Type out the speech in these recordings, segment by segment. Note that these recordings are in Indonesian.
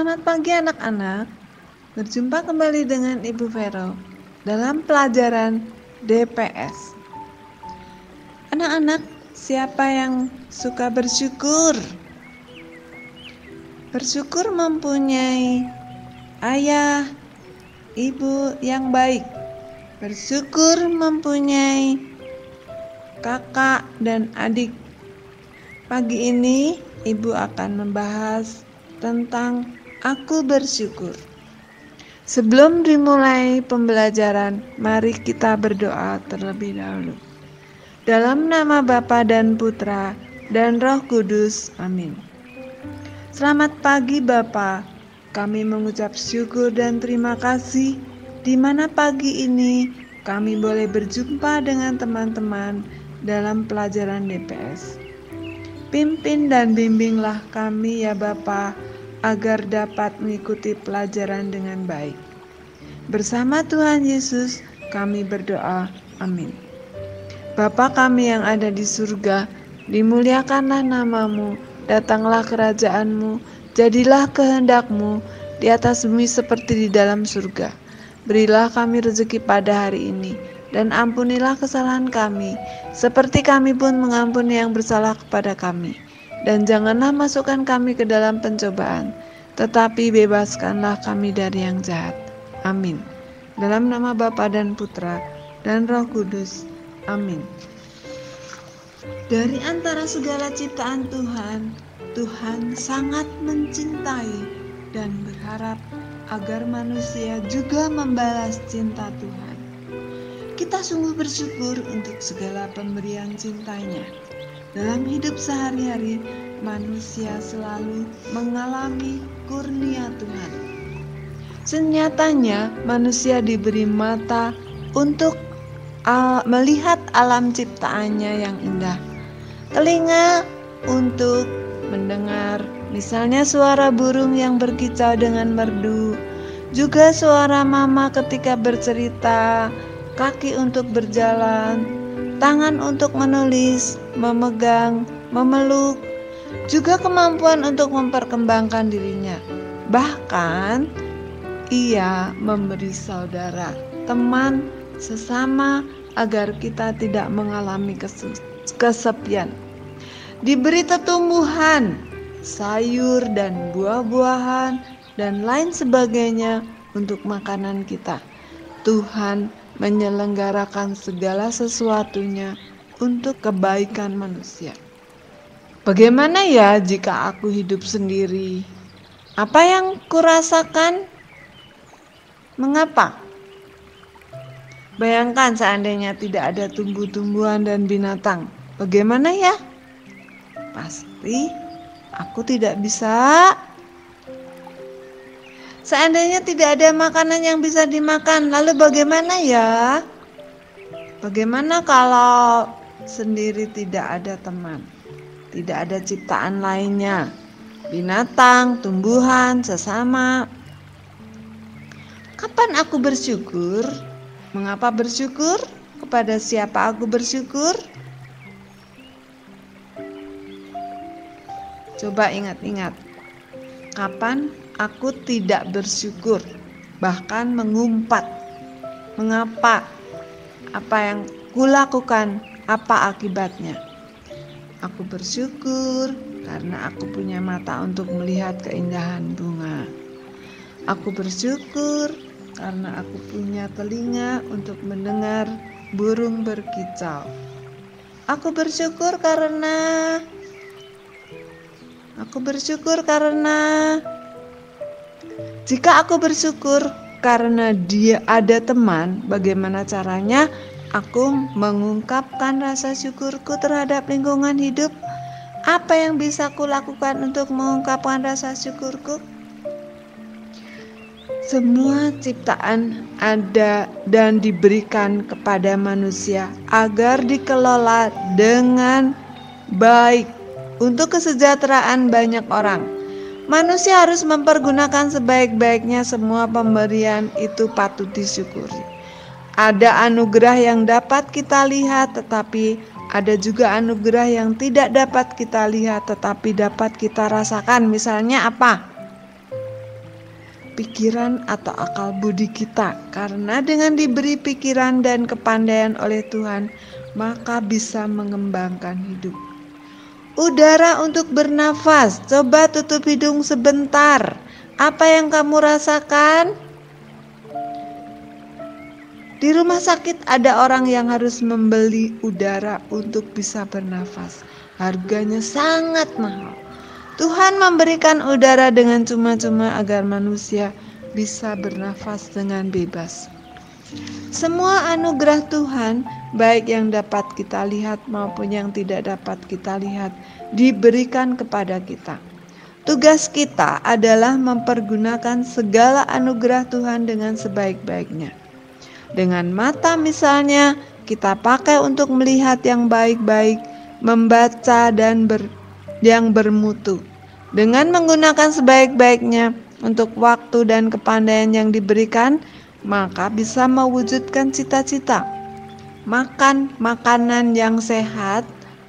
Selamat pagi anak-anak. Berjumpa kembali dengan Ibu Vero dalam pelajaran DPS. Anak-anak, siapa yang suka bersyukur? Bersyukur mempunyai ayah, ibu yang baik. Bersyukur mempunyai kakak dan adik. Pagi ini Ibu akan membahas tentang aku bersyukur. Sebelum dimulai pembelajaran, mari kita berdoa terlebih dahulu. Dalam nama Bapa dan Putra dan Roh Kudus, amin. Selamat pagi Bapa, kami mengucap syukur dan terima kasih di mana pagi ini kami boleh berjumpa dengan teman-teman dalam pelajaran DPS. Pimpin dan bimbinglah kami ya Bapa, agar dapat mengikuti pelajaran dengan baik. Bersama Tuhan Yesus kami berdoa, amin. Bapa kami yang ada di surga, dimuliakanlah namamu, datanglah kerajaanmu, jadilah kehendak-mu di atas bumi seperti di dalam surga. Berilah kami rezeki pada hari ini, dan ampunilah kesalahan kami, seperti kami pun mengampuni yang bersalah kepada kami. Dan janganlah masukkan kami ke dalam pencobaan, tetapi bebaskanlah kami dari yang jahat. Amin. Dalam nama Bapa dan Putra dan Roh Kudus. Amin. Dari antara segala ciptaan Tuhan, Tuhan sangat mencintai dan berharap agar manusia juga membalas cinta Tuhan. Kita sungguh bersyukur untuk segala pemberian cintanya. Dalam hidup sehari-hari, manusia selalu mengalami kurnia Tuhan. Senyatanya, manusia diberi mata untuk melihat alam ciptaannya yang indah, telinga untuk mendengar, misalnya suara burung yang berkicau dengan merdu, juga suara mama ketika bercerita, kaki untuk berjalan, tangan untuk menulis, memegang, memeluk, juga kemampuan untuk memperkembangkan dirinya. Bahkan ia memberi saudara, teman, sesama agar kita tidak mengalami kesepian. Diberi tumbuhan, sayur dan buah-buahan dan lain sebagainya untuk makanan kita. Tuhan menyelenggarakan segala sesuatunya untuk kebaikan manusia. Bagaimana ya jika aku hidup sendiri? Apa yang kurasakan? Mengapa? Bayangkan seandainya tidak ada tumbuh-tumbuhan dan binatang. Bagaimana ya? Pasti aku tidak bisa. Seandainya tidak ada makanan yang bisa dimakan, lalu bagaimana ya? Bagaimana kalau sendiri tidak ada teman? Tidak ada ciptaan lainnya, binatang, tumbuhan, sesama. Kapan aku bersyukur? Mengapa bersyukur? Kepada siapa aku bersyukur? Coba ingat-ingat. Kapan aku tidak bersyukur? Bahkan mengumpat. Mengapa? Apa yang kulakukan? Apa akibatnya? Aku bersyukur karena aku punya mata untuk melihat keindahan bunga. Aku bersyukur karena aku punya telinga untuk mendengar burung berkicau. Aku bersyukur karena jika aku bersyukur karena dia ada teman, bagaimana caranya aku mengungkapkan rasa syukurku terhadap lingkungan hidup? Apa yang bisa kulakukan untuk mengungkapkan rasa syukurku? Semua ciptaan ada dan diberikan kepada manusia agar dikelola dengan baik untuk kesejahteraan banyak orang. Manusia harus mempergunakan sebaik-baiknya semua pemberian itu patut disyukuri. Ada anugerah yang dapat kita lihat, tetapi ada juga anugerah yang tidak dapat kita lihat, tetapi dapat kita rasakan. Misalnya apa? pikiran atau akal budi kita. Karena dengan diberi pikiran dan kepandaian oleh Tuhan, maka bisa mengembangkan hidup. Udara untuk bernafas. Coba tutup hidung sebentar. Apa yang kamu rasakan? Di rumah sakit ada orang yang harus membeli udara untuk bisa bernafas. Harganya sangat mahal. Tuhan memberikan udara dengan cuma-cuma agar manusia bisa bernafas dengan bebas. Semua anugerah Tuhan, baik yang dapat kita lihat maupun yang tidak dapat kita lihat, diberikan kepada kita. Tugas kita adalah mempergunakan segala anugerah Tuhan dengan sebaik-baiknya. Dengan mata misalnya, kita pakai untuk melihat yang baik-baik, membaca dan yang bermutu. Dengan menggunakan sebaik-baiknya untuk waktu dan kepandaian yang diberikan, maka bisa mewujudkan cita-cita. Makan makanan yang sehat,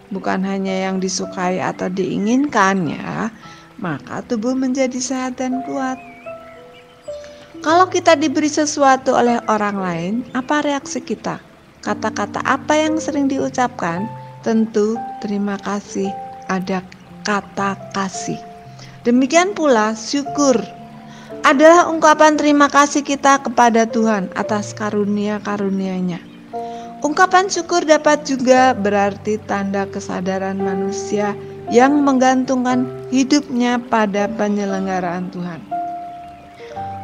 bukan hanya yang disukai atau diinginkan ya, maka tubuh menjadi sehat dan kuat. Kalau kita diberi sesuatu oleh orang lain, apa reaksi kita? Kata-kata apa yang sering diucapkan? Tentu terima kasih, ada kata kasih. Demikian pula syukur adalah ungkapan terima kasih kita kepada Tuhan atas karunia-karunia-Nya. Ungkapan syukur dapat juga berarti tanda kesadaran manusia yang menggantungkan hidupnya pada penyelenggaraan Tuhan.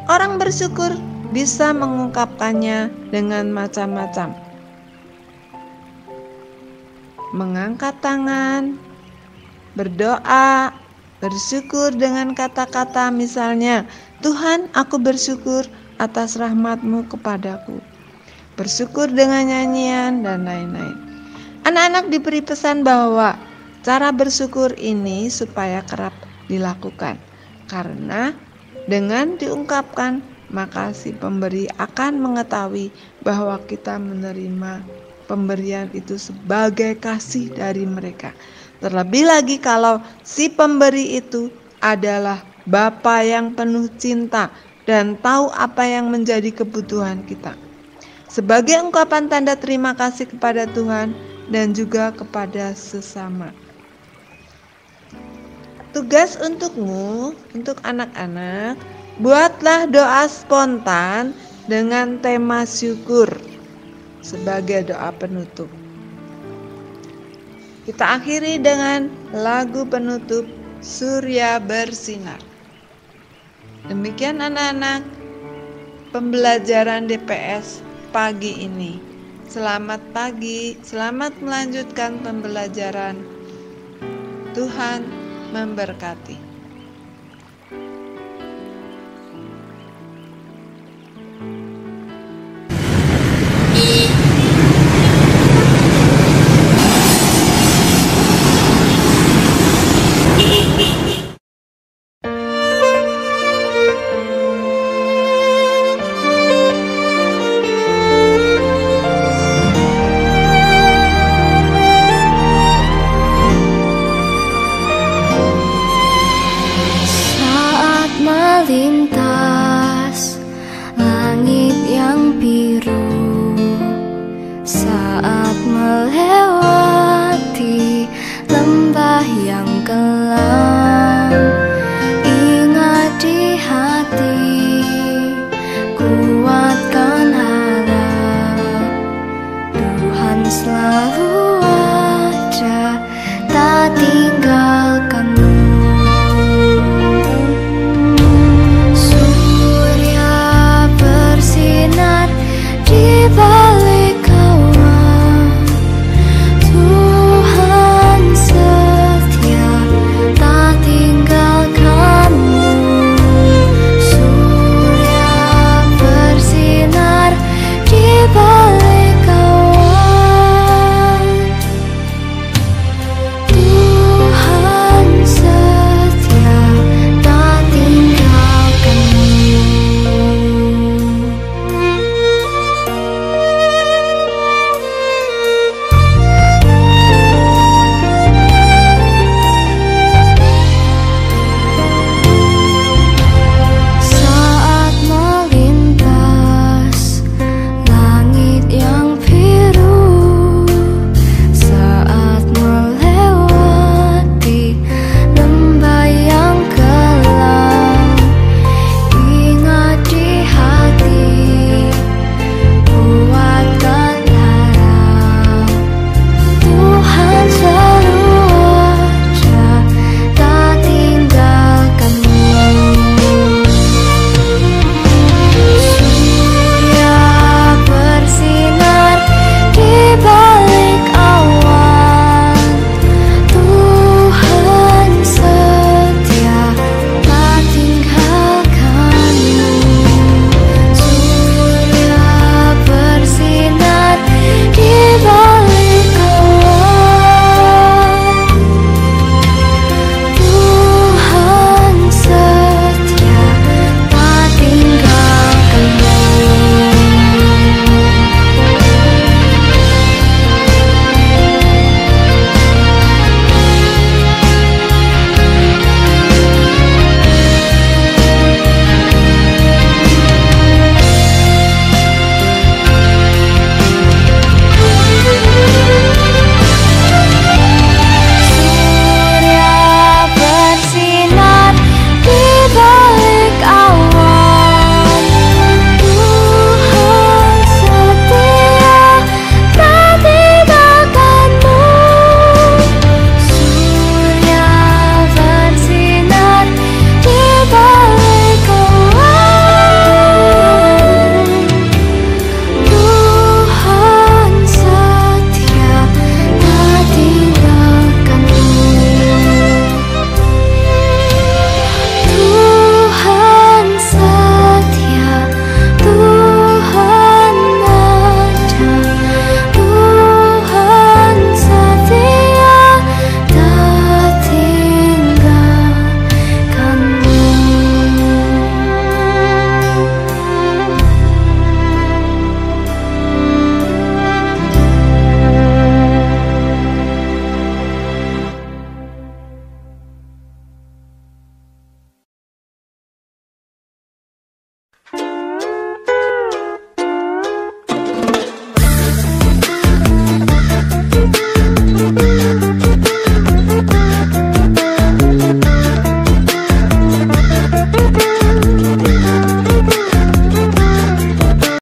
Orang bersyukur bisa mengungkapkannya dengan macam-macam. Mengangkat tangan, berdoa, bersyukur dengan kata-kata misalnya, Tuhan, aku bersyukur atas rahmat-Mu kepadaku. Bersyukur dengan nyanyian dan lain-lain. Anak-anak diberi pesan bahwa cara bersyukur ini supaya kerap dilakukan, karena dengan diungkapkan, maka si pemberi akan mengetahui bahwa kita menerima pemberian itu sebagai kasih dari mereka. Terlebih lagi kalau si pemberi itu adalah Bapa yang penuh cinta dan tahu apa yang menjadi kebutuhan kita. Sebagai ungkapan tanda terima kasih kepada Tuhan dan juga kepada sesama. Tugas untukmu, untuk anak-anak, buatlah doa spontan dengan tema syukur sebagai doa penutup. Kita akhiri dengan lagu penutup Surya Bersinar. Demikian anak-anak, pembelajaran DPS pagi ini. Selamat pagi, selamat melanjutkan pembelajaran. Tuhan memberkati.